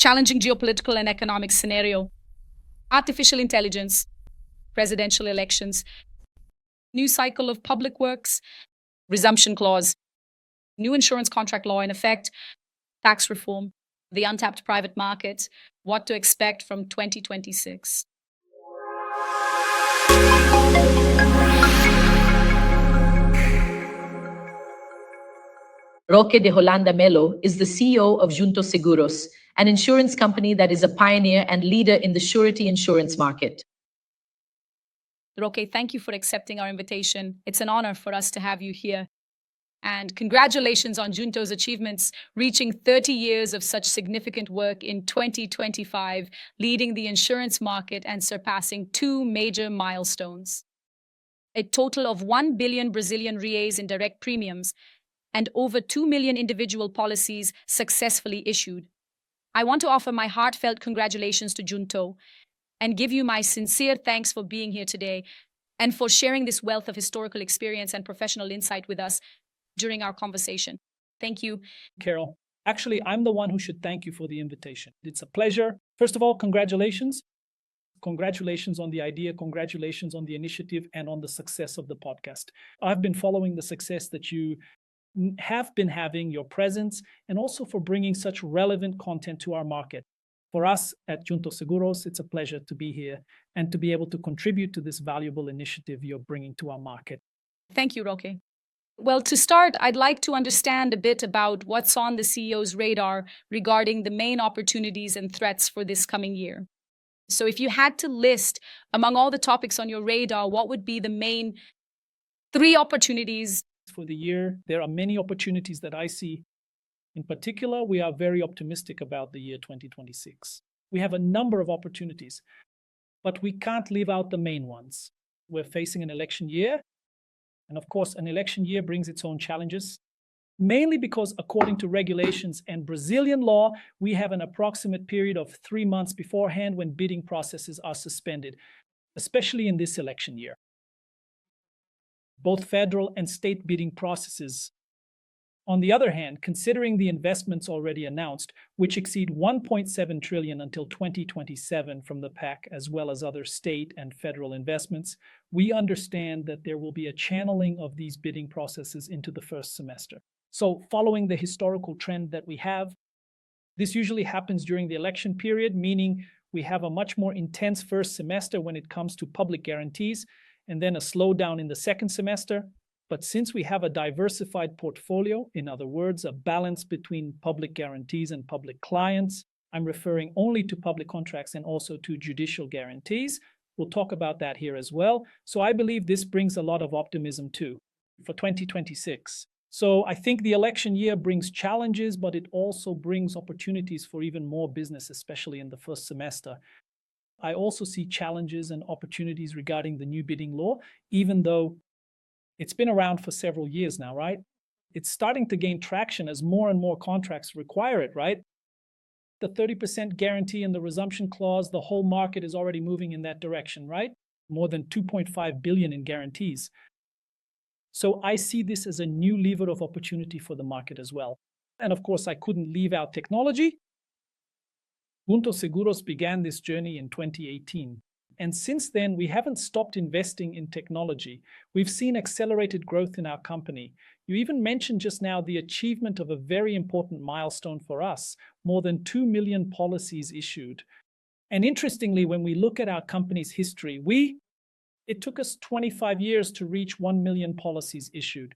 challenging geopolitical and economic scenario, artificial intelligence, presidential elections, new cycle of public works, resumption clause, new insurance contract law in effect, tax reform, the untapped private market, what to expect from 2026. Roque de Holanda Melo is the CEO of Junto Seguros, an insurance company that is a pioneer and leader in the surety insurance market. Roque, thank you for accepting our invitation. It's an honor for us to have you here. And congratulations on Junto's achievements, reaching 30 years of such significant work in 2025, leading the insurance market and surpassing two major milestones. A total of 1 billion Brazilian reais in direct premiums and over 2 million individual policies successfully issued. I want to offer my heartfelt congratulations to Junto and give you my sincere thanks for being here today and for sharing this wealth of historical experience and professional insight with us during our conversation. Thank you. Carol, actually, I'm the one who should thank you for the invitation. It's a pleasure. First of all, congratulations. Congratulations on the idea, congratulations on the initiative, and on the success of the podcast. I've been following the success that you have been having, your presence, and also for bringing such relevant content to our market. For us at Junto Seguros, it's a pleasure to be here and to be able to contribute to this valuable initiative you're bringing to our market. Thank you, Roque. Well, to start, I'd like to understand a bit about what's on the CEO's radar regarding the main opportunities and threats for this coming year. So if you had to list among all the topics on your radar, what would be the main 3 opportunities? For the year, there are many opportunities that I see. In particular, we are very optimistic about the year 2026. We have a number of opportunities, but we can't leave out the main ones. We're facing an election year, and of course, an election year brings its own challenges, mainly because according to regulations and Brazilian law, we have an approximate period of 3 months beforehand when bidding processes are suspended, especially in this election year. Both federal and state bidding processes. On the other hand, considering the investments already announced, which exceed 1.7 trillion until 2027 from the PAC, as well as other state and federal investments, we understand that there will be a channeling of these bidding processes into the first semester. So following the historical trend that we have, this usually happens during the election period, meaning we have a much more intense first semester when it comes to public guarantees, and then a slowdown in the second semester. But since we have a diversified portfolio, in other words, a balance between public guarantees and public clients, I'm referring only to public contracts and also to judicial guarantees. We'll talk about that here as well. So I believe this brings a lot of optimism too for 2026. So I think the election year brings challenges, but it also brings opportunities for even more business, especially in the first semester. I also see challenges and opportunities regarding the new bidding law, even though it's been around for several years now, right? It's starting to gain traction as more and more contracts require it, right? The 30% guarantee and the resumption clause, the whole market is already moving in that direction, right? More than 2.5 billion in guarantees. So I see this as a new lever of opportunity for the market as well. And of course, I couldn't leave out technology. Junto Seguros began this journey in 2018. And since then, we haven't stopped investing in technology. We've seen accelerated growth in our company. You even mentioned just now the achievement of a very important milestone for us, more than 2 million policies issued. And interestingly, when we look at our company's history, it took us 25 years to reach 1 million policies issued.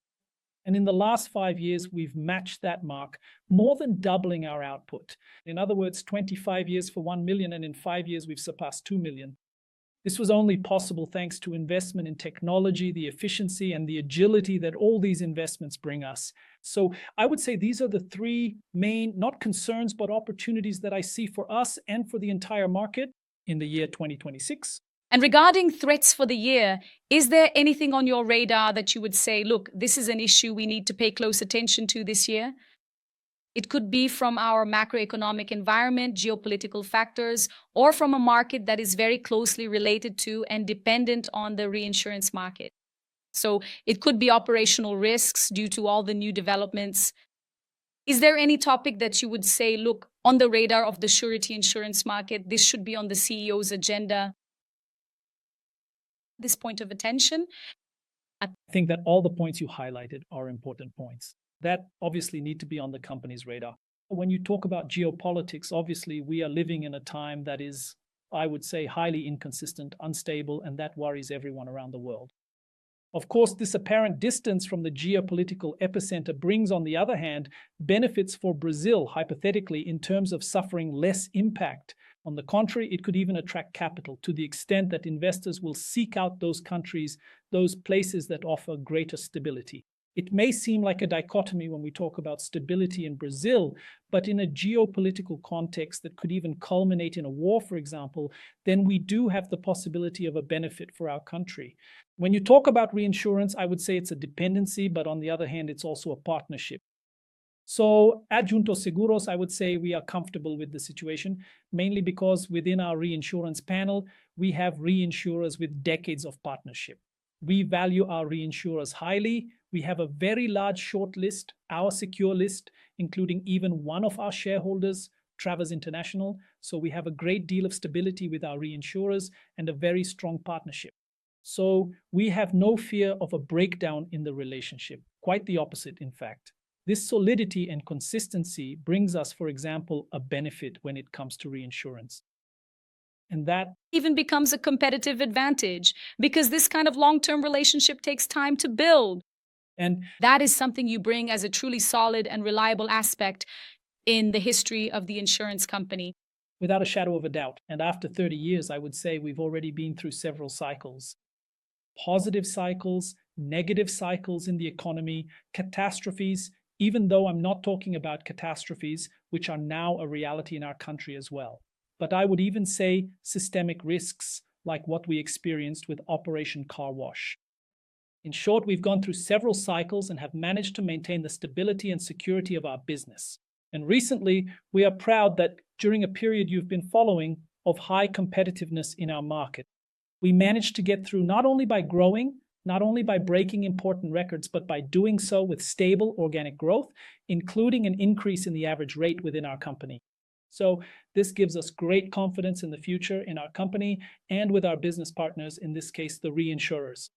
And in the last 5 years, we've matched that mark, more than doubling our output. In other words, 25 years for 1 million, and in 5 years, we've surpassed 2 million. This was only possible thanks to investment in technology, the efficiency, and the agility that all these investments bring us. So I would say these are the 3 main, not concerns, but opportunities that I see for us and for the entire market in the year 2026. And regarding threats for the year, is there anything on your radar that you would say, look, this is an issue we need to pay close attention to this year? It could be from our macroeconomic environment, geopolitical factors, or from a market that is very closely related to and dependent on the reinsurance market. So it could be operational risks due to all the new developments. Is there any topic that you would say, look, on the radar of the surety insurance market. This should be on the CEO's agenda. This point of attention. I think that all the points you highlighted are important points that obviously need to be on the company's radar. When you talk about geopolitics, obviously we are living in a time that is, I would say, highly inconsistent, unstable, and that worries everyone around the world. Of course, this apparent distance from the geopolitical epicenter brings, on the other hand, benefits for Brazil, hypothetically, in terms of suffering less impact. On the contrary, it could even attract capital to the extent that investors will seek out those countries, those places that offer greater stability. It may seem like a dichotomy when we talk about stability in Brazil, but in a geopolitical context that could even culminate in a war, for example, then we do have the possibility of a benefit for our country. When you talk about reinsurance, I would say it's a dependency, but on the other hand, it's also a partnership. So at Junto Seguros, I would say we are comfortable with the situation, mainly because within our reinsurance panel, we have reinsurers with decades of partnership. We value our reinsurers highly. We have a very large short list, our secure list, including even one of our shareholders, Travers International. So we have a great deal of stability with our reinsurers and a very strong partnership. So we have no fear of a breakdown in the relationship. Quite the opposite, in fact. This solidity and consistency brings us, for example, a benefit when it comes to reinsurance. And that even becomes a competitive advantage because this kind of long-term relationship takes time to build. And that is something you bring as a truly solid and reliable aspect in the history of the insurance company. Without a shadow of a doubt. And after 30 years, I would say we've already been through several cycles. Positive cycles, negative cycles in the economy, catastrophes, even though I'm not talking about catastrophes, which are now a reality in our country as well. But I would even say systemic risks, like what we experienced with Operation Car Wash. In short, we've gone through several cycles and have managed to maintain the stability and security of our business. And recently, we are proud that during a period you've been following of high competitiveness in our market, we managed to get through not only by growing, not only by breaking important records, but by doing so with stable organic growth, including an increase in the average rate within our company. So this gives us great confidence in the future in our company and with our business partners, in this case, the reinsurers.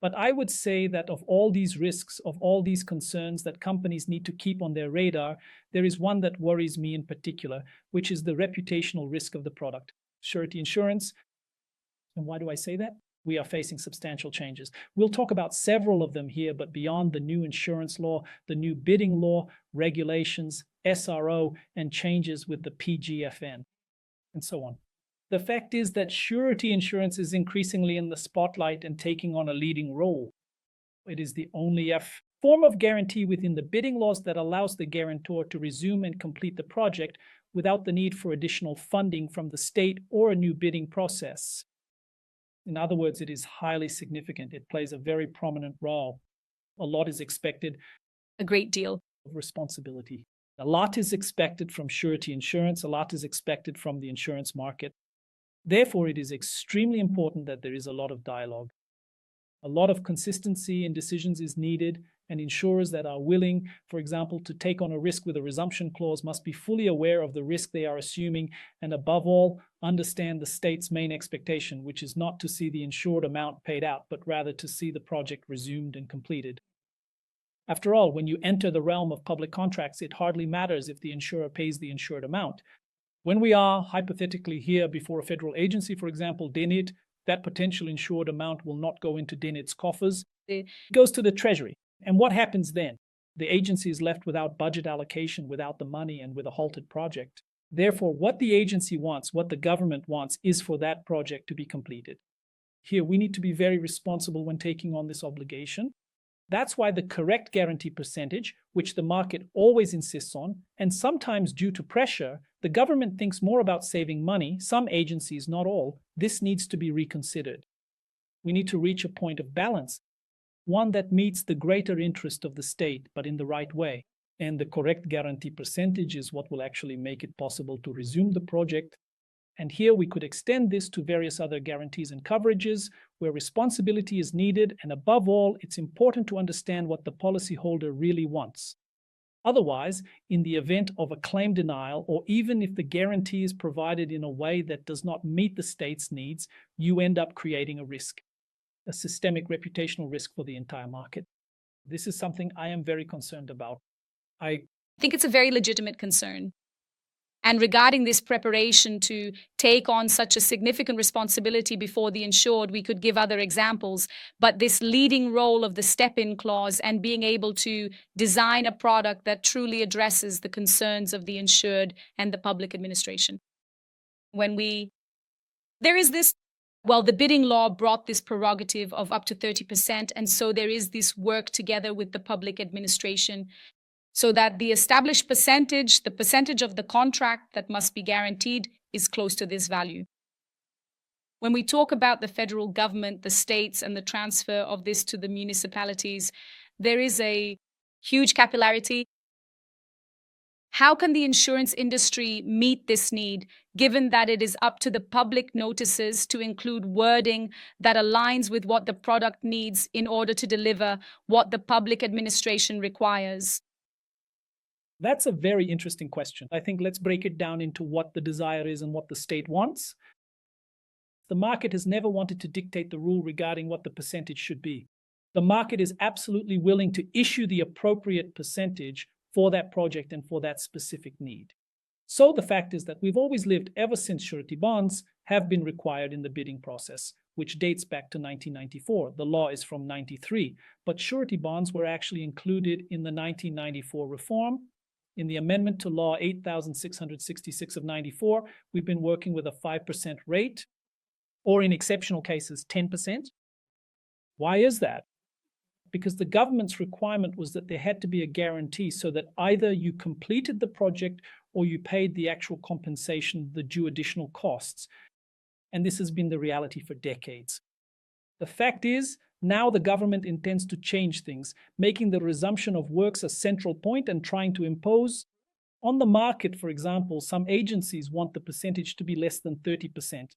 But I would say that of all these risks, of all these concerns that companies need to keep on their radar, there is one that worries me in particular, which is the reputational risk of the product, surety insurance. And why do I say that? We are facing substantial changes. We'll talk about several of them here, but beyond the new insurance law, the new bidding law, regulations, SRO, and changes with the PGFN, and so on. The fact is that surety insurance is increasingly in the spotlight and taking on a leading role. It is the only form of guarantee within the bidding laws that allows the guarantor to resume and complete the project without the need for additional funding from the state or a new bidding process. In other words, it is highly significant. It plays a very prominent role. A lot is expected. A great deal of responsibility. A lot is expected from surety insurance. A lot is expected from the insurance market. Therefore, it is extremely important that there is a lot of dialogue. A lot of consistency in decisions is needed, and insurers that are willing, for example, to take on a risk with a resumption clause must be fully aware of the risk they are assuming and, above all, understand the state's main expectation, which is not to see the insured amount paid out, but rather to see the project resumed and completed. After all, when you enter the realm of public contracts, it hardly matters if the insurer pays the insured amount. When we are hypothetically here before a federal agency, for example, DENIT, that potential insured amount will not go into DENIT's coffers. It goes to the Treasury. And what happens then? The agency is left without budget allocation, without the money, and with a halted project. Therefore, what the agency wants, what the government wants, is for that project to be completed. Here, we need to be very responsible when taking on this obligation. That's why the correct guarantee percentage, which the market always insists on, and sometimes due to pressure, the government thinks more about saving money, some agencies, not all, this needs to be reconsidered. We need to reach a point of balance, one that meets the greater interest of the state, but in the right way. And the correct guarantee percentage is what will actually make it possible to resume the project. And here we could extend this to various other guarantees and coverages where responsibility is needed, and above all, it's important to understand what the policyholder really wants. Otherwise, in the event of a claim denial, or even if the guarantee is provided in a way that does not meet the state's needs, you end up creating a risk, a systemic reputational risk for the entire market. This is something I am very concerned about. I think it's a very legitimate concern. And regarding this preparation to take on such a significant responsibility before the insured, we could give other examples. But this leading role of the step-in clause and being able to design a product that truly addresses the concerns of the insured and the public administration. There is this, the bidding law brought this prerogative of up to 30%. And so there is this work together with the public administration, so that the established percentage, the percentage of the contract that must be guaranteed, is close to this value. When we talk about the federal government, the states, and the transfer of this to the municipalities, there is a huge capillarity. How can the insurance industry meet this need, given that it is up to the public notices to include wording that aligns with what the product needs in order to deliver what the public administration requires? That's a very interesting question. I think let's break it down into what the desire is and what the state wants. The market has never wanted to dictate the rule regarding what the percentage should be. The market is absolutely willing to issue the appropriate percentage for that project and for that specific need. So the fact is that we've always lived, ever since surety bonds have been required in the bidding process, which dates back to 1994. The law is from 93, but surety bonds were actually included in the 1994 reform. In the amendment to law 8,666 of 94, we've been working with a 5% rate, or in exceptional cases, 10%. Why is that? Because the government's requirement was that there had to be a guarantee so that either you completed the project or you paid the actual compensation, the due additional costs. And this has been the reality for decades. The fact is, now the government intends to change things, making the resumption of works a central point and trying to impose on the market. For example, some agencies want the percentage to be less than 30%.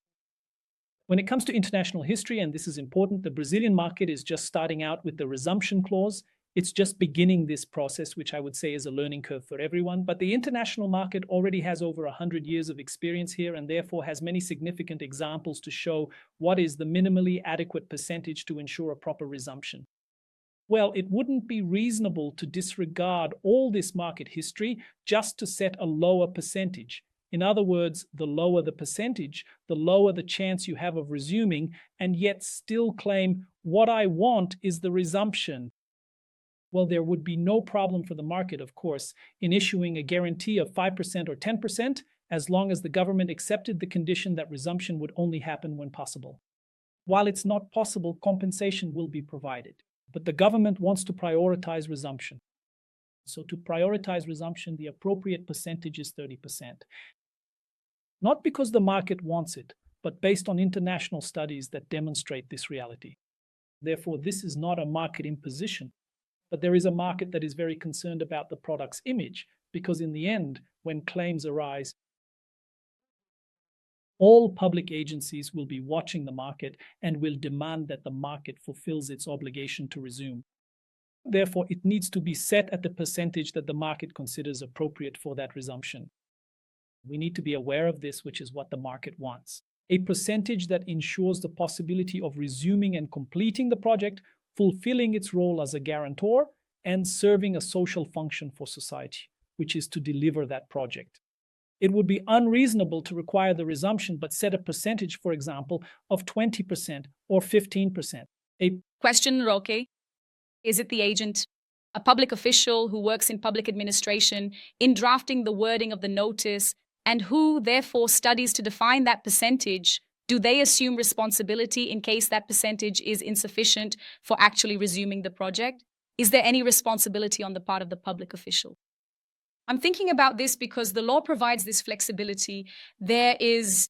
When it comes to international history, and this is important, the Brazilian market is just starting out with the resumption clause. It's just beginning this process, which I would say is a learning curve for everyone. But the international market already has over 100 years of experience here and therefore has many significant examples to show what is the minimally adequate percentage to ensure a proper resumption. Well, it wouldn't be reasonable to disregard all this market history just to set a lower percentage. In other words, the lower the percentage, the lower the chance you have of resuming, and yet still claim, what I want is the resumption. Well, there would be no problem for the market, of course, in issuing a guarantee of 5% or 10%, as long as the government accepted the condition that resumption would only happen when possible. While it's not possible, compensation will be provided. But the government wants to prioritize resumption. So to prioritize resumption, the appropriate percentage is 30%. Not because the market wants it, but based on international studies that demonstrate this reality. Therefore, this is not a market imposition, but there is a market that is very concerned about the product's image, because in the end, when claims arise, all public agencies will be watching the market and will demand that the market fulfills its obligation to resume. Therefore, it needs to be set at the percentage that the market considers appropriate for that resumption. We need to be aware of this, which is what the market wants. A percentage that ensures the possibility of resuming and completing the project, fulfilling its role as a guarantor, and serving a social function for society, which is to deliver that project. It would be unreasonable to require the resumption, but set a percentage, for example, of 20% or 15%. Question, Roque. Is it the agent, a public official who works in public administration, in drafting the wording of the notice, and who therefore studies to define that percentage? Do they assume responsibility in case that percentage is insufficient for actually resuming the project? Is there any responsibility on the part of the public official? I'm thinking about this because the law provides this flexibility. If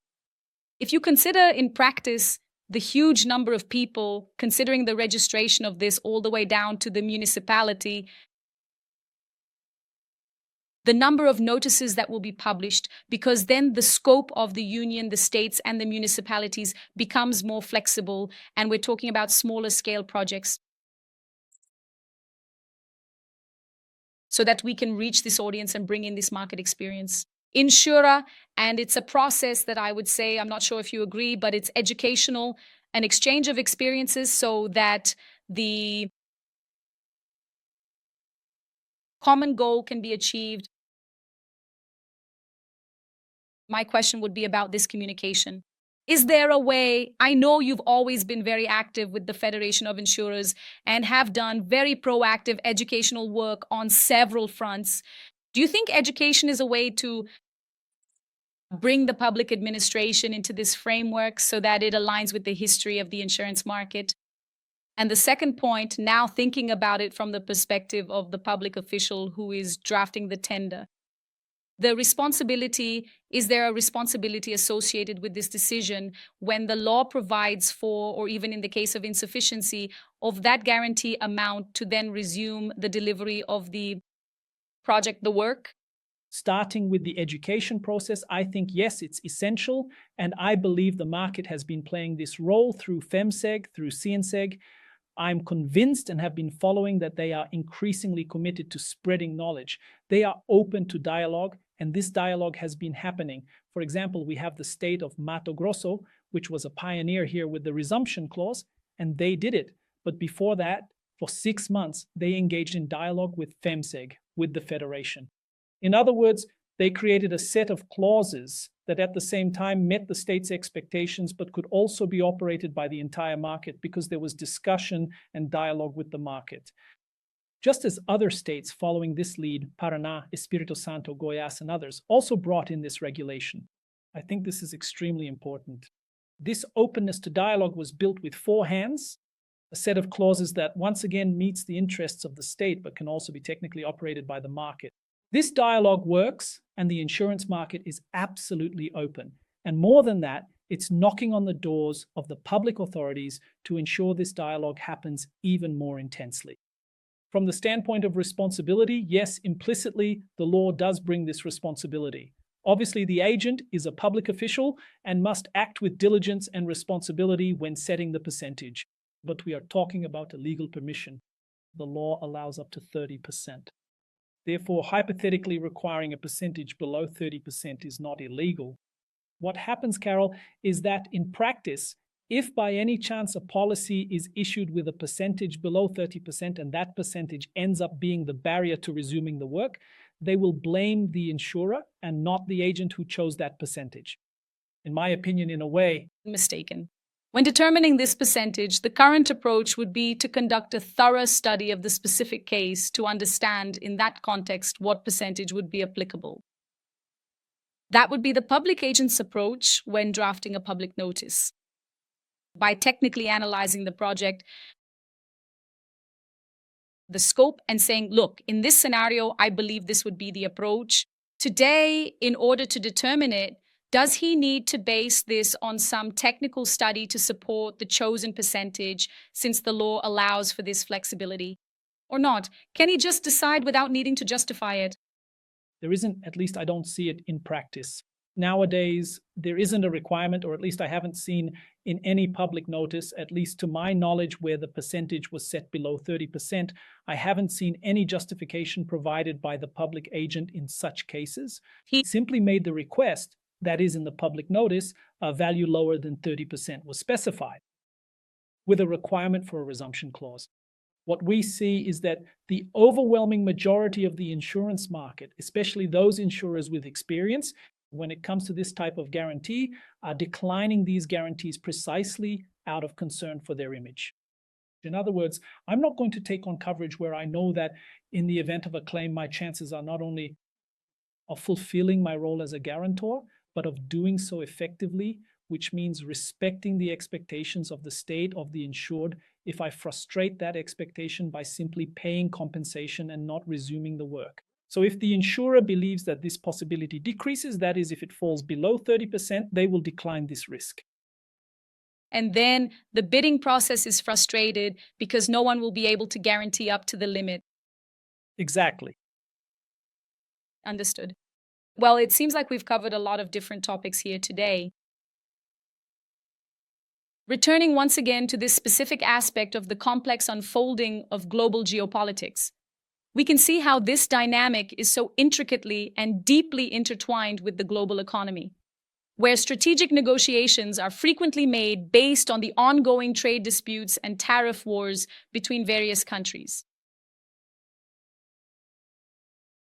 you consider in practice the huge number of people, considering the registration of this all the way down to the municipality, the number of notices that will be published, because then the scope of the union, the states, and the municipalities becomes more flexible, and we're talking about smaller scale projects. so that we can reach this audience and bring in this market experience. Insura, and it's a process that I would say, I'm not sure if you agree, but it's educational, an exchange of experiences so that the common goal can be achieved. My question would be about this communication. Is there a way? I know you've always been very active with the Federation of Insurers and have done very proactive educational work on several fronts. Do you think education is a way to bring the public administration into this framework so that it aligns with the history of the insurance market? And the second point, now thinking about it from the perspective of the public official who is drafting the tender, the responsibility, is there a responsibility associated with this decision when the law provides for, or even in the case of insufficiency, of that guarantee amount to then resume the delivery of the project, the work? Starting with the education process, I think, yes, it's essential. And I believe the market has been playing this role through Fenseg, through Fenseg. I'm convinced and have been following that they are increasingly committed to spreading knowledge. They are open to dialogue, and this dialogue has been happening. For example, we have the state of Mato Grosso, which was a pioneer here with the resumption clause, and they did it. But before that, for 6 months, they engaged in dialogue with Fenseg, with the Federation. In other words, they created a set of clauses that at the same time met the state's expectations, but could also be operated by the entire market because there was discussion and dialogue with the market. Just as other states following this lead, Paraná, Espírito Santo, Goiás, and others, also brought in this regulation. I think this is extremely important. This openness to dialogue was built with 4 hands, a set of clauses that once again meets the interests of the state, but can also be technically operated by the market. This dialogue works, and the insurance market is absolutely open. And more than that, it's knocking on the doors of the public authorities to ensure this dialogue happens even more intensely. From the standpoint of responsibility, yes, implicitly, the law does bring this responsibility. Obviously, the agent is a public official and must act with diligence and responsibility when setting the percentage. But we are talking about a legal permission. The law allows up to 30%. Therefore, hypothetically requiring a percentage below 30% is not illegal. What happens, Carol, is that in practice, if by any chance a policy is issued with a percentage below 30% and that percentage ends up being the barrier to resuming the work, they will blame the insurer and not the agent who chose that percentage. In my opinion, in a way, Mistaken. When determining this percentage, the current approach would be to conduct a thorough study of the specific case to understand in that context what percentage would be applicable. That would be the public agent's approach when drafting a public notice. By technically analyzing the project, the scope, and saying, look, in this scenario, I believe this would be the approach. Today, in order to determine it, does he need to base this on some technical study to support the chosen percentage since the law allows for this flexibility? Or not? Can he just decide without needing to justify it? there isn't, at least I don't see it in practice. Nowadays, there isn't a requirement, or at least I haven't seen in any public notice, at least to my knowledge, where the percentage was set below 30%. I haven't seen any justification provided by the public agent in such cases. He simply made the request, that is in the public notice, a value lower than 30% was specified, with a requirement for a resumption clause. What we see is that the overwhelming majority of the insurance market, especially those insurers with experience, when it comes to this type of guarantee, are declining these guarantees precisely out of concern for their image. In other words, I'm not going to take on coverage where I know that in the event of a claim, my chances are not only of fulfilling my role as a guarantor, but of doing so effectively, which means respecting the expectations of the state, of the insured, if I frustrate that expectation by simply paying compensation and not resuming the work. So if the insurer believes that this possibility decreases, that is, if it falls below 30%, they will decline this risk. And then the bidding process is frustrated because no one will be able to guarantee up to the limit. Exactly. Understood. Well, it seems like we've covered a lot of different topics here today. Returning once again to this specific aspect of the complex unfolding of global geopolitics, we can see how this dynamic is so intricately and deeply intertwined with the global economy, where strategic negotiations are frequently made based on the ongoing trade disputes and tariff wars between various countries.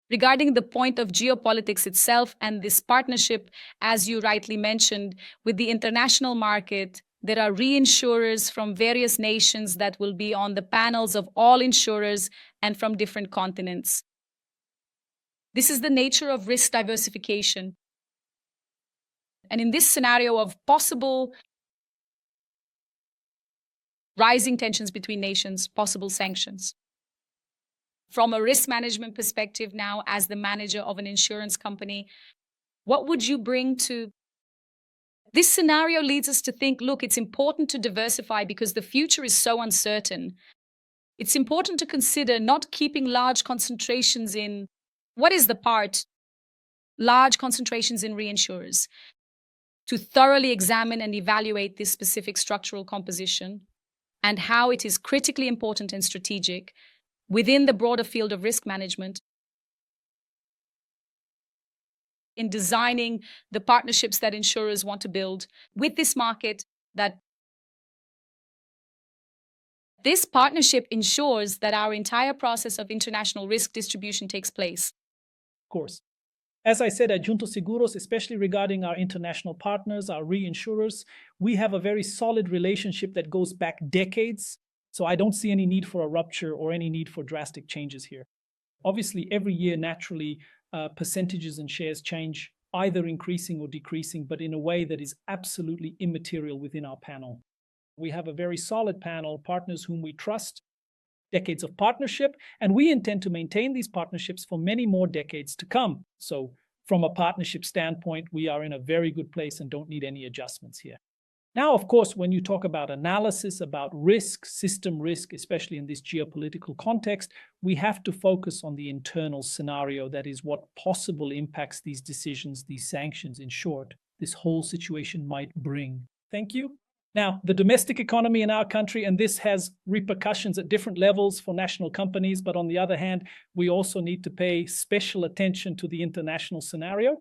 Regarding the point of geopolitics itself and this partnership, as you rightly mentioned, with the international market, there are reinsurers from various nations that will be on the panels of all insurers and from different continents. This is the nature of risk diversification. And in this scenario of possible rising tensions between nations, possible sanctions. From a risk management perspective now, as the manager of an insurance company, what would you bring to this scenario? Leads us to think, look, it's important to diversify because the future is so uncertain. It's important to consider not keeping large concentrations in, what is the part? Large concentrations in reinsurers. To thoroughly examine and evaluate this specific structural composition and how it is critically important and strategic within the broader field of risk management in designing the partnerships that insurers want to build with this market, that this partnership ensures that our entire process of international risk distribution takes place. Of course. As I said, at Junto Seguros, especially regarding our international partners, our reinsurers, we have a very solid relationship that goes back decades. So I don't see any need for a rupture or any need for drastic changes here. Obviously, every year, naturally, percentages and shares change, either increasing or decreasing, but in a way that is absolutely immaterial within our panel. We have a very solid panel, partners whom we trust, decades of partnership, and we intend to maintain these partnerships for many more decades to come. So from a partnership standpoint, we are in a very good place and don't need any adjustments here. Now, of course, when you talk about analysis, about risk, system risk, especially in this geopolitical context, we have to focus on the internal scenario. That is what possible impacts these decisions, these sanctions, in short, this whole situation might bring. Thank you. Now, the domestic economy in our country, and this has repercussions at different levels for national companies, but on the other hand, we also need to pay special attention to the international scenario.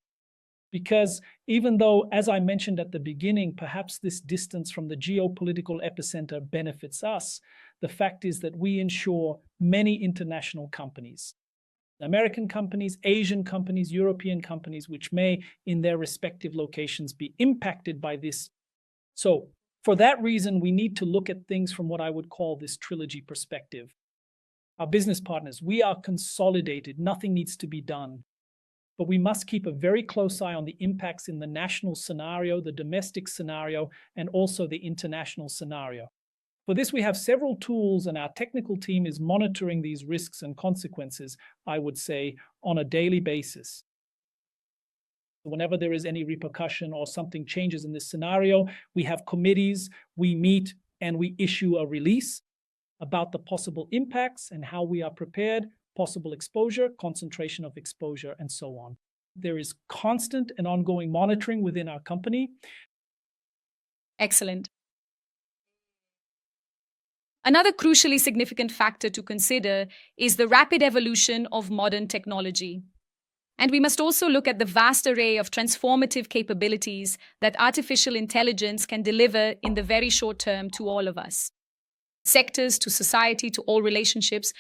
Because even though, as I mentioned at the beginning, perhaps this distance from the geopolitical epicenter benefits us, the fact is that we insure many international companies, American companies, Asian companies, European companies, which may, in their respective locations, be impacted by this. So, for that reason, we need to look at things from what I would call this trilogy perspective. Our business partners, we are consolidated. Nothing needs to be done. But we must keep a very close eye on the impacts in the national scenario, the domestic scenario, and also the international scenario. For this, we have several tools, and our technical team is monitoring these risks and consequences, I would say, on a daily basis. Whenever there is any repercussion or something changes in this scenario, we have committees, we meet, and we issue a release about the possible impacts and how we are prepared, possible exposure, concentration of exposure, and so on. There is constant and ongoing monitoring within our company. Excellent. Another crucially significant factor to consider is the rapid evolution of modern technology. And we must also look at the vast array of transformative capabilities that artificial intelligence can deliver in the very short term to all of us, sectors, to society, to all relationships.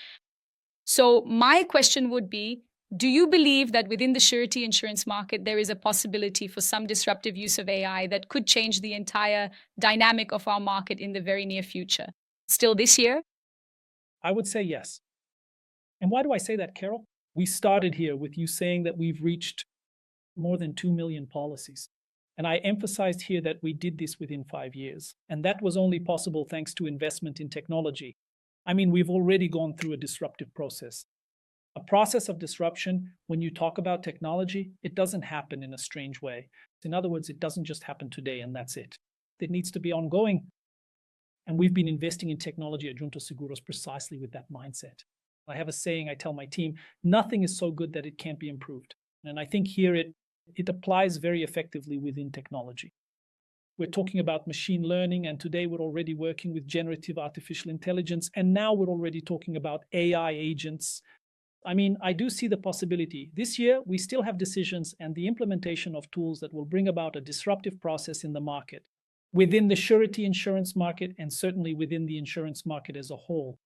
So my question would be, do you believe that within the surety insurance market, there is a possibility for some disruptive use of AI that could change the entire dynamic of our market in the very near future? Still this year? I would say yes. And why do I say that, Carol? We started here with you saying that we've reached more than 2 million policies. And I emphasized here that we did this within 5 years. And that was only possible thanks to investment in technology. I mean, we've already gone through a disruptive process. A process of disruption, when you talk about technology, it doesn't happen in a strange way. In other words, it doesn't just happen today and that's it. It needs to be ongoing. And we've been investing in technology at Junto Seguros precisely with that mindset. I have a saying I tell my team, nothing is so good that it can't be improved. And I think here it applies very effectively within technology. We're talking about machine learning, and today we're already working with generative artificial intelligence, and now we're already talking about AI agents I mean, I do see the possibility. This year, we still have decisions and the implementation of tools that will bring about a disruptive process in the market, within the surety insurance market, and certainly within the insurance market as a whole.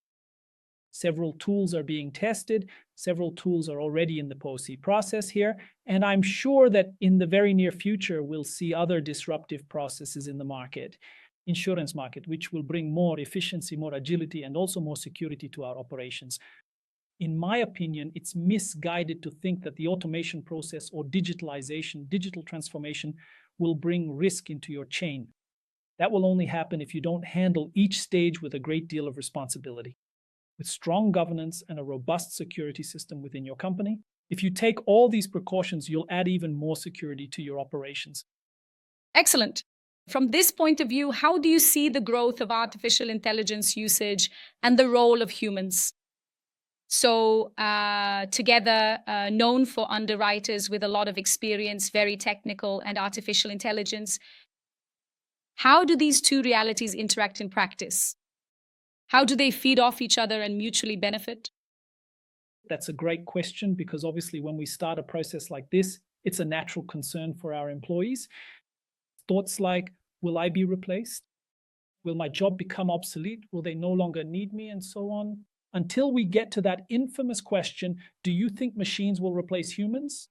Several tools are being tested. Several tools are already in the POC process here. And I'm sure that in the very near future, we'll see other disruptive processes in the market, insurance market, which will bring more efficiency, more agility, and also more security to our operations. In my opinion, it's misguided to think that the automation process or digitalization, digital transformation will bring risk into your chain. That will only happen if you don't handle each stage with a great deal of responsibility. With strong governance and a robust security system within your company, if you take all these precautions, you'll add even more security to your operations. Excellent. From this point of view, how do you see the growth of artificial intelligence usage and the role of humans? So together, known for underwriters with a lot of experience, very technical, and artificial intelligence, how do these two realities interact in practice? How do they feed off each other and mutually benefit? That's a great question, because obviously when we start a process like this, it's a natural concern for our employees. Thoughts like, will I be replaced? Will my job become obsolete? Will they no longer need me? And so on. Until we get to that infamous question, do you think machines will replace humans?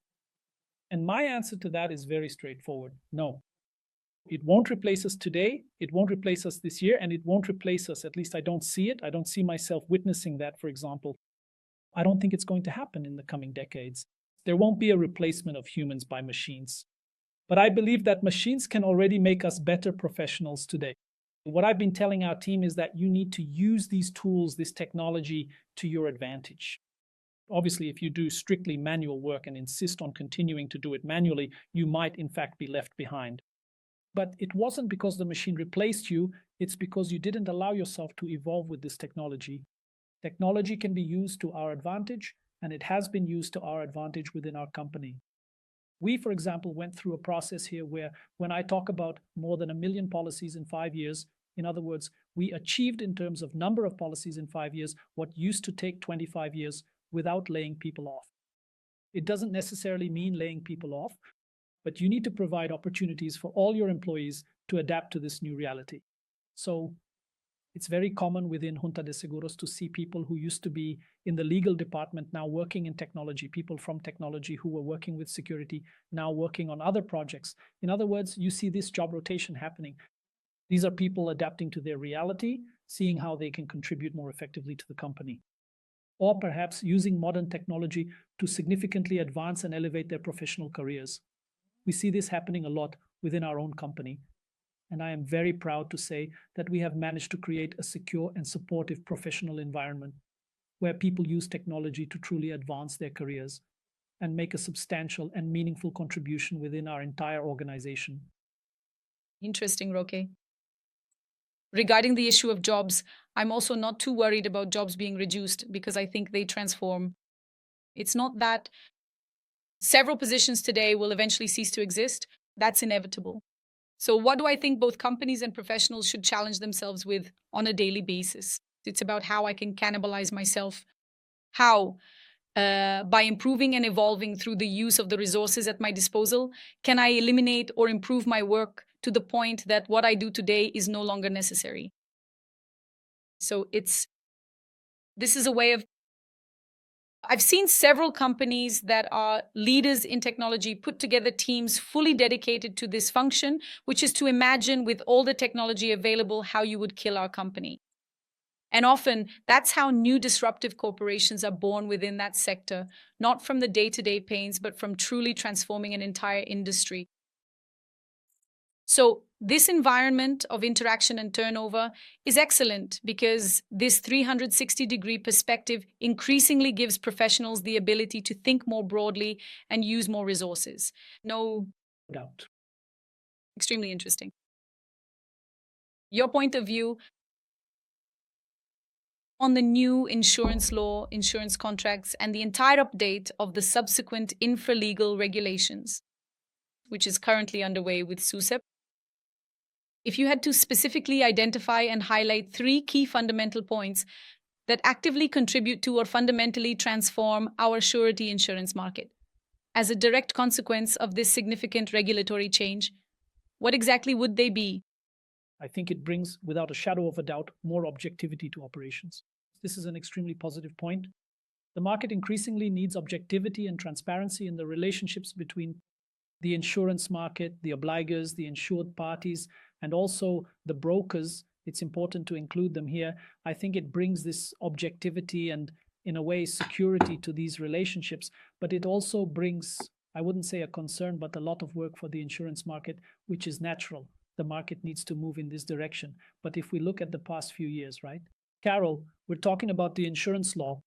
And my answer to that is very straightforward. No. It won't replace us today, it won't replace us this year, and it won't replace us, at least I don't see it. I don't see myself witnessing that, for example. I don't think it's going to happen in the coming decades. There won't be a replacement of humans by machines. But I believe that machines can already make us better professionals today. What I've been telling our team is that you need to use these tools, this technology, to your advantage. Obviously, if you do strictly manual work and insist on continuing to do it manually, you might in fact be left behind. But it wasn't because the machine replaced you, it's because you didn't allow yourself to evolve with this technology. Technology can be used to our advantage, and it has been used to our advantage within our company. We, for example, went through a process here where when I talk about more than 1 million policies in 5 years, in other words, we achieved in terms of number of policies in 5 years what used to take 25 years without laying people off. It doesn't necessarily mean laying people off, but you need to provide opportunities for all your employees to adapt to this new reality. So it's very common within Junta de Seguros to see people who used to be in the legal department now working in technology, people from technology who were working with security, now working on other projects. In other words, you see this job rotation happening. These are people adapting to their reality, seeing how they can contribute more effectively to the company, or perhaps using modern technology to significantly advance and elevate their professional careers. We see this happening a lot within our own company. And I am very proud to say that we have managed to create a secure and supportive professional environment where people use technology to truly advance their careers and make a substantial and meaningful contribution within our entire organization. Interesting, Roque. Regarding the issue of jobs, I'm also not too worried about jobs being reduced because I think they transform. It's not that several positions today will eventually cease to exist. That's inevitable. So what do I think both companies and professionals should challenge themselves with on a daily basis? It's about how I can cannibalize myself. How? By improving and evolving through the use of the resources at my disposal, can I eliminate or improve my work to the point that what I do today is no longer necessary? So this is a way of, I've seen several companies that are leaders in technology put together teams fully dedicated to this function, which is to imagine with all the technology available how you would kill our company. And often that's how new disruptive corporations are born within that sector, not from the day-to-day pains, but from truly transforming an entire industry. So this environment of interaction and turnover is excellent because this 360-degree perspective increasingly gives professionals the ability to think more broadly and use more resources. No doubt. Extremely interesting. Your point of view on the new insurance law, insurance contracts, and the entire update of the subsequent infra-legal regulations, which is currently underway with SUSEP. If you had to specifically identify and highlight 3 key fundamental points that actively contribute to or fundamentally transform our surety insurance market. As a direct consequence of this significant regulatory change, what exactly would they be? I think it brings, without a shadow of a doubt, more objectivity to operations. This is an extremely positive point. The market increasingly needs objectivity and transparency in the relationships between the insurance market, the obligors, the insured parties, and also the brokers. It's important to include them here. I think it brings this objectivity and, in a way, security to these relationships, but it also brings, I wouldn't say a concern, but a lot of work for the insurance market, which is natural. The market needs to move in this direction. But if we look at the past few years, right? Carol, we're talking about the insurance law.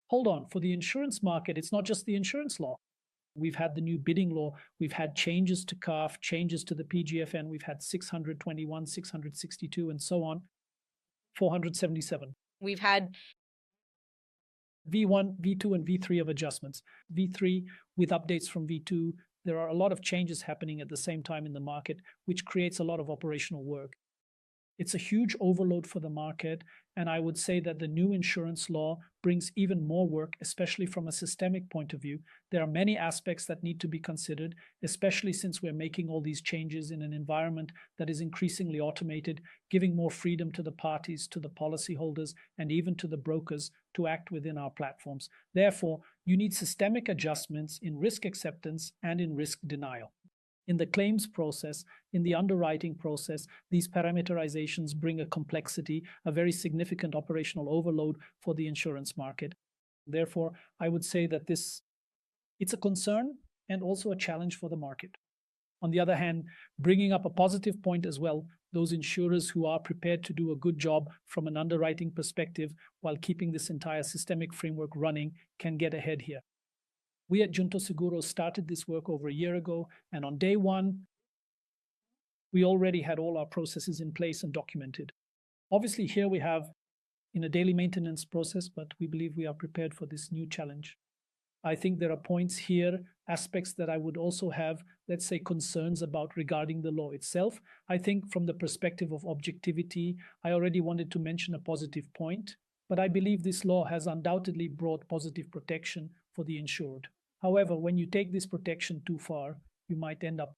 Hold on, for the insurance market, it's not just the insurance law. We've had the new bidding law. We've had changes to CAF, changes to the PGFN. We've had 621, 662, and so on, 477. We've had V1, V2, and V3 of adjustments. V3 with updates from V2. There are a lot of changes happening at the same time in the market, which creates a lot of operational work. It's a huge overload for the market, and I would say that the new insurance law brings even more work, especially from a systemic point of view. There are many aspects that need to be considered, especially since we're making all these changes in an environment that is increasingly automated, giving more freedom to the parties, to the policyholders, and even to the brokers to act within our platforms. Therefore, you need systemic adjustments in risk acceptance and in risk denial. In the claims process, in the underwriting process, these parameterizations bring a complexity, a very significant operational overload for the insurance market. Therefore, I would say that it's a concern and also a challenge for the market. On the other hand, bringing up a positive point as well, those insurers who are prepared to do a good job from an underwriting perspective while keeping this entire systemic framework running can get ahead here. We at Junto Seguros started this work over a year ago, and on day one, we already had all our processes in place and documented. Obviously, here we have in a daily maintenance process, but we believe we are prepared for this new challenge. I think there are points here, aspects that I would also have, let's say, concerns about regarding the law itself. I think from the perspective of objectivity, I already wanted to mention a positive point, but I believe this law has undoubtedly brought positive protection for the insured. However, when you take this protection too far, you might end up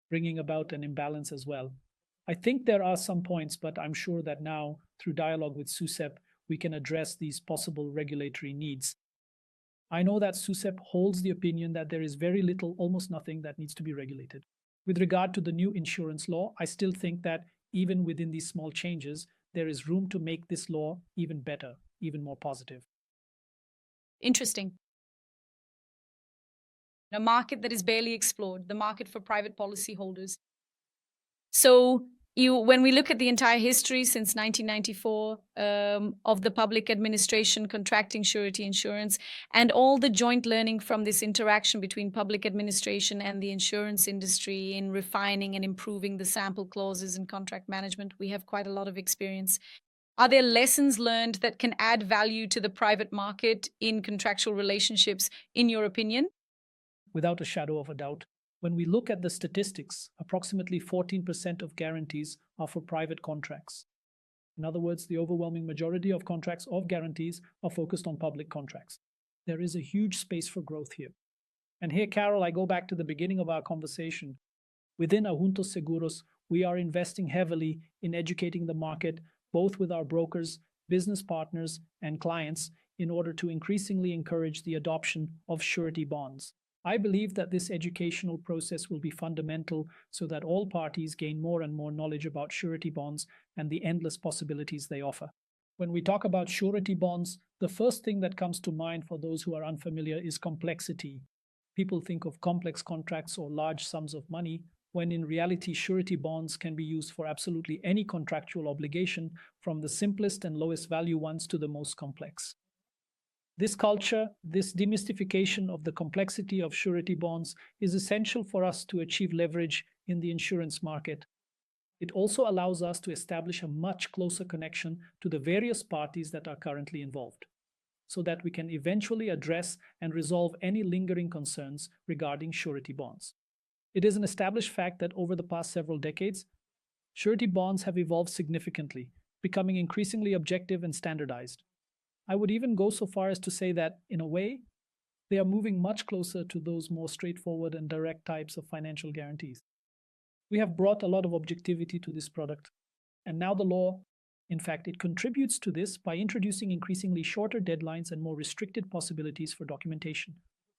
bringing about an imbalance as well. I think there are some points, but I'm sure that now, through dialogue with SUSEP, we can address these possible regulatory needs. I know that SUSEP holds the opinion that there is very little, almost nothing, that needs to be regulated. With regard to the new insurance law, I still think that even within these small changes, there is room to make this law even better, even more positive. Interesting. A market that is barely explored, the market for private policyholders. So when we look at the entire history since 1994 of the public administration contracting surety insurance and all the joint learning from this interaction between public administration and the insurance industry in refining and improving the sample clauses in contract management, we have quite a lot of experience. Are there lessons learned that can add value to the private market in contractual relationships, in your opinion? Without a shadow of a doubt. When we look at the statistics, approximately 14% of guarantees are for private contracts. In other words, the overwhelming majority of contracts of guarantees are focused on public contracts. There is a huge space for growth here. And here, Carol, I go back to the beginning of our conversation. Within Junto Seguros, we are investing heavily in educating the market, both with our brokers, business partners, and clients, in order to increasingly encourage the adoption of surety bonds. I believe that this educational process will be fundamental so that all parties gain more and more knowledge about surety bonds and the endless possibilities they offer. When we talk about surety bonds, the first thing that comes to mind for those who are unfamiliar is complexity. People think of complex contracts or large sums of money, when in reality surety bonds can be used for absolutely any contractual obligation, from the simplest and lowest value ones to the most complex. This culture, this demystification of the complexity of surety bonds is essential for us to achieve leverage in the insurance market. It also allows us to establish a much closer connection to the various parties that are currently involved, so that we can eventually address and resolve any lingering concerns regarding surety bonds. It is an established fact that over the past several decades, surety bonds have evolved significantly, becoming increasingly objective and standardized. I would even go so far as to say that, in a way, they are moving much closer to those more straightforward and direct types of financial guarantees. We have brought a lot of objectivity to this product, and now the law, in fact, it contributes to this by introducing increasingly shorter deadlines and more restricted possibilities for documentation.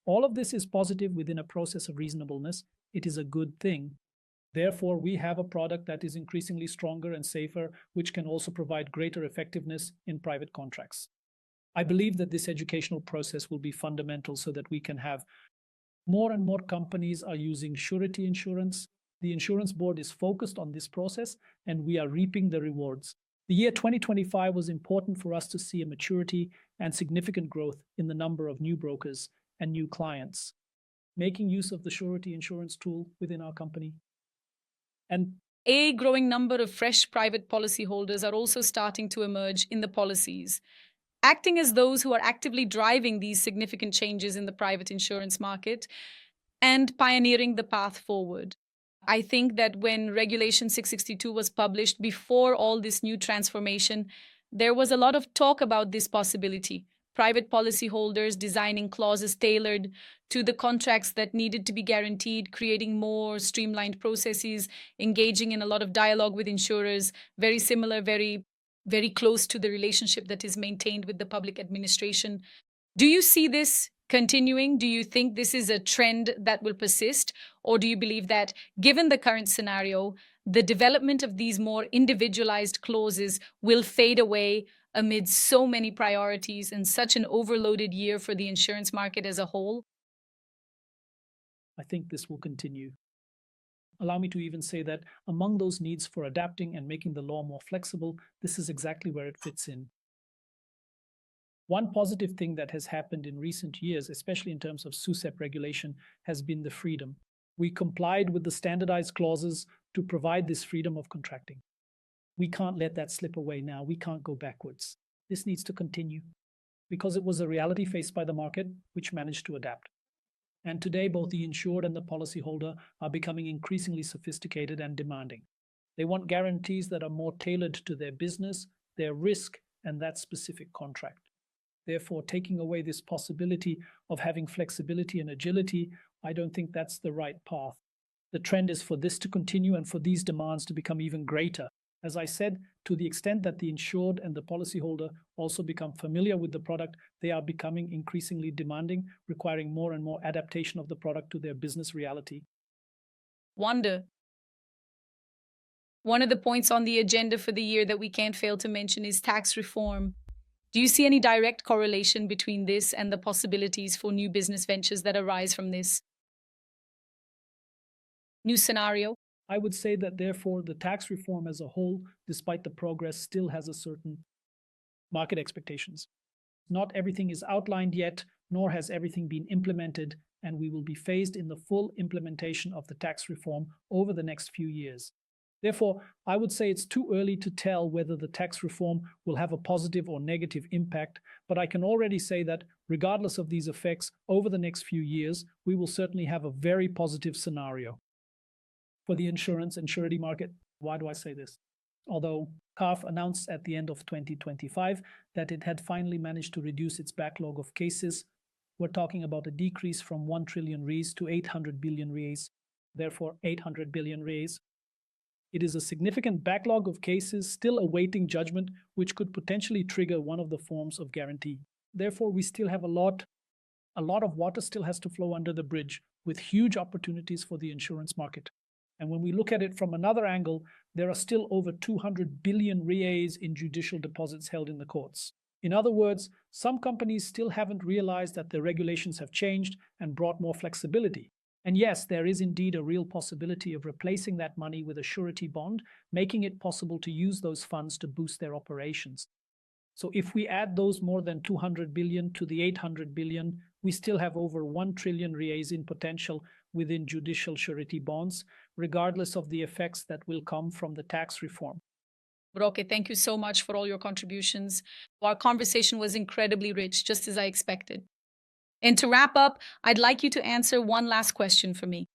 All of this is positive within a process of reasonableness. It is a good thing. Therefore, we have a product that is increasingly stronger and safer, which can also provide greater effectiveness in private contracts. I believe that this educational process will be fundamental so that we can have more and more companies are using surety insurance. The insurance board is focused on this process, and we are reaping the rewards. The year 2025 was important for us to see a maturity and significant growth in the number of new brokers and new clients, making use of the surety insurance tool within our company. And a growing number of fresh private policyholders are also starting to emerge in the policies, acting as those who are actively driving these significant changes in the private insurance market and pioneering the path forward. I think that when Regulation 662 was published, before all this new transformation, there was a lot of talk about this possibility. Private policyholders designing clauses tailored to the contracts that needed to be guaranteed, creating more streamlined processes, engaging in a lot of dialogue with insurers, very similar, very close to the relationship that is maintained with the public administration. Do you see this continuing? Do you think this is a trend that will persist? Or do you believe that, given the current scenario, the development of these more individualized clauses will fade away amid so many priorities and such an overloaded year for the insurance market as a whole? I think this will continue. Allow me to even say that among those needs for adapting and making the law more flexible, this is exactly where it fits in. One positive thing that has happened in recent years, especially in terms of SUSEP regulation, has been the freedom. We complied with the standardized clauses to provide this freedom of contracting. We can't let that slip away now. We can't go backwards. This needs to continue because it was a reality faced by the market, which managed to adapt. And today, both the insured and the policyholder are becoming increasingly sophisticated and demanding. They want guarantees that are more tailored to their business, their risk, and that specific contract. Therefore, taking away this possibility of having flexibility and agility, I don't think that's the right path. The trend is for this to continue and for these demands to become even greater. As I said, to the extent that the insured and the policyholder also become familiar with the product, they are becoming increasingly demanding, requiring more and more adaptation of the product to their business reality. Wonder. One of the points on the agenda for the year that we can't fail to mention is tax reform. Do you see any direct correlation between this and the possibilities for new business ventures that arise from this new scenario? I would say that, therefore, the tax reform as a whole, despite the progress, still has a certain market expectations. Not everything is outlined yet, nor has everything been implemented, and we will be phased in the full implementation of the tax reform over the next few years. Therefore, I would say it's too early to tell whether the tax reform will have a positive or negative impact, but I can already say that, regardless of these effects, over the next few years, we will certainly have a very positive scenario for the insurance and surety market. Why do I say this? Although CARF announced at the end of 2025 that it had finally managed to reduce its backlog of cases, we're talking about a decrease from 1 trillion reais to 800 billion reais, therefore 800 billion reais. It is a significant backlog of cases still awaiting judgment, which could potentially trigger one of the forms of guarantee. Therefore, we still have a lot of water still has to flow under the bridge, with huge opportunities for the insurance market. And when we look at it from another angle, there are still over 200 billion reais in judicial deposits held in the courts. In other words, some companies still haven't realized that the regulations have changed and brought more flexibility. And yes, there is indeed a real possibility of replacing that money with a surety bond, making it possible to use those funds to boost their operations. So if we add those more than 200 billion to the 800 billion, we still have over 1 trillion reais in potential within judicial surety bonds, regardless of the effects that will come from the tax reform. Roque, thank you so much for all your contributions. Our conversation was incredibly rich, just as I expected. And to wrap up, I'd like you to answer one last question for me.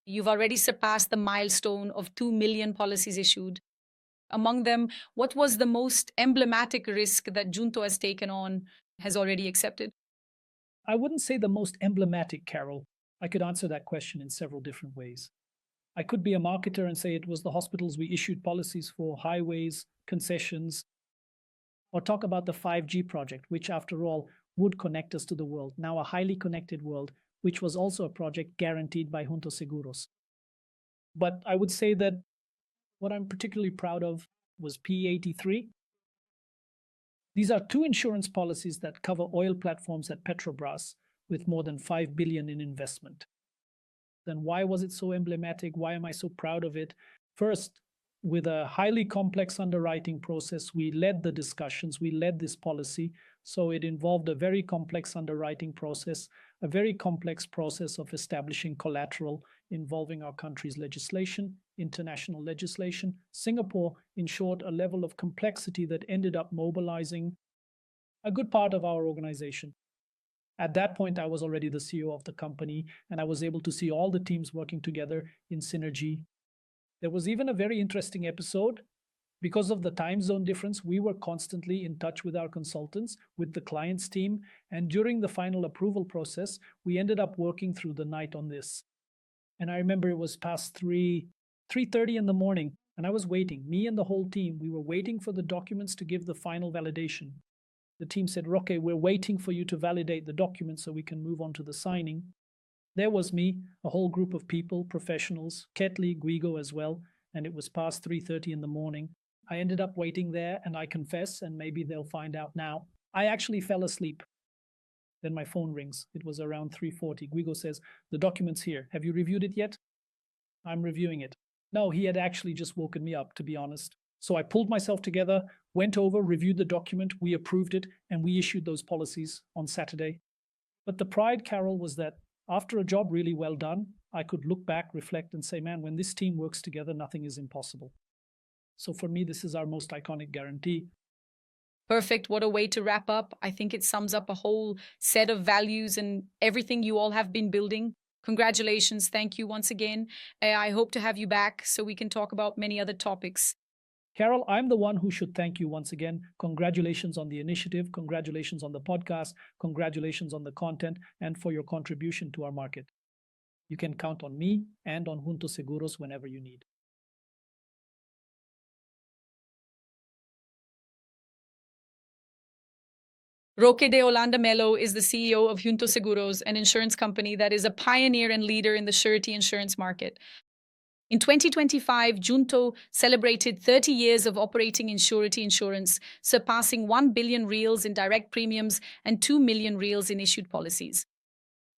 You've already surpassed the milestone of 2 million policies issued. Among them, what was the most emblematic risk that Junto has taken on, has already accepted? I wouldn't say the most emblematic, Carol. I could answer that question in several different ways. I could be a marketer and say it was the hospitals we issued policies for, highways, concessions, or talk about the 5G project, which after all would connect us to the world, now a highly connected world, which was also a project guaranteed by Junto Seguros. But I would say that what I'm particularly proud of was P83. These are two insurance policies that cover oil platforms at Petrobras with more than 5 billion in investment. Then why was it so emblematic? Why am I so proud of it? First, with a highly complex underwriting process, we led the discussions, we led this policy. So it involved a very complex underwriting process, a very complex process of establishing collateral involving our country's legislation, international legislation. Singapore, in short, a level of complexity that ended up mobilizing a good part of our organization. At that point, I was already the CEO of the company, and I was able to see all the teams working together in synergy. There was even a very interesting episode. Because of the time zone difference, we were constantly in touch with our consultants, with the client's team, and during the final approval process, we ended up working through the night on this. And I remember it was past 3:30 in the morning, and I was waiting. Me and the whole team, we were waiting for the documents to give the final validation. The team said, Roque, we're waiting for you to validate the documents so we can move on to the signing. There was me, a whole group of people, professionals, Ketli, Guigo as well, and it was past 3:30 in the morning. I ended up waiting there, and I confess, and maybe they'll find out now, I actually fell asleep. Then my phone rings. It was around 3:40. Guigo says, the document's here. Have you reviewed it yet? I'm reviewing it. No, he had actually just woken me up, to be honest. So I pulled myself together, went over, reviewed the document, we approved it, and we issued those policies on Saturday. But the pride, Carol, was that after a job really well done, I could look back, reflect, and say, man, when this team works together, nothing is impossible. So for me, this is our most iconic guarantee. Perfect. What a way to wrap up. I think it sums up a whole set of values and everything you all have been building. Congratulations. Thank you once again. I hope to have you back so we can talk about many other topics. Carol, I'm the one who should thank you once again. Congratulations on the initiative. Congratulations on the podcast. Congratulations on the content and for your contribution to our market. You can count on me and on Junto Seguros whenever you need. Roque de Holanda Melo is the CEO of Junto Seguros, an insurance company that is a pioneer and leader in the surety insurance market. In 2025, Junto celebrated 30 years of operating in surety insurance, surpassing 1 billion reals in direct premiums and 2 million reals in issued policies.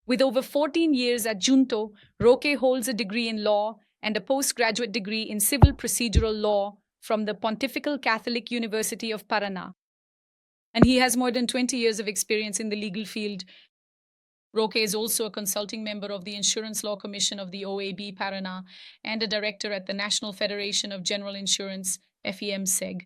With over 14 years at Junto, Roque holds a degree in law and a postgraduate degree in Civil Procedural Law from the Pontifical Catholic University of Paraná. And he has more than 20 years of experience in the legal field. Roque is also a consulting member of the Insurance Law Commission of the OAB Paraná and a director at the National Federation of General Insurance, Fenseg.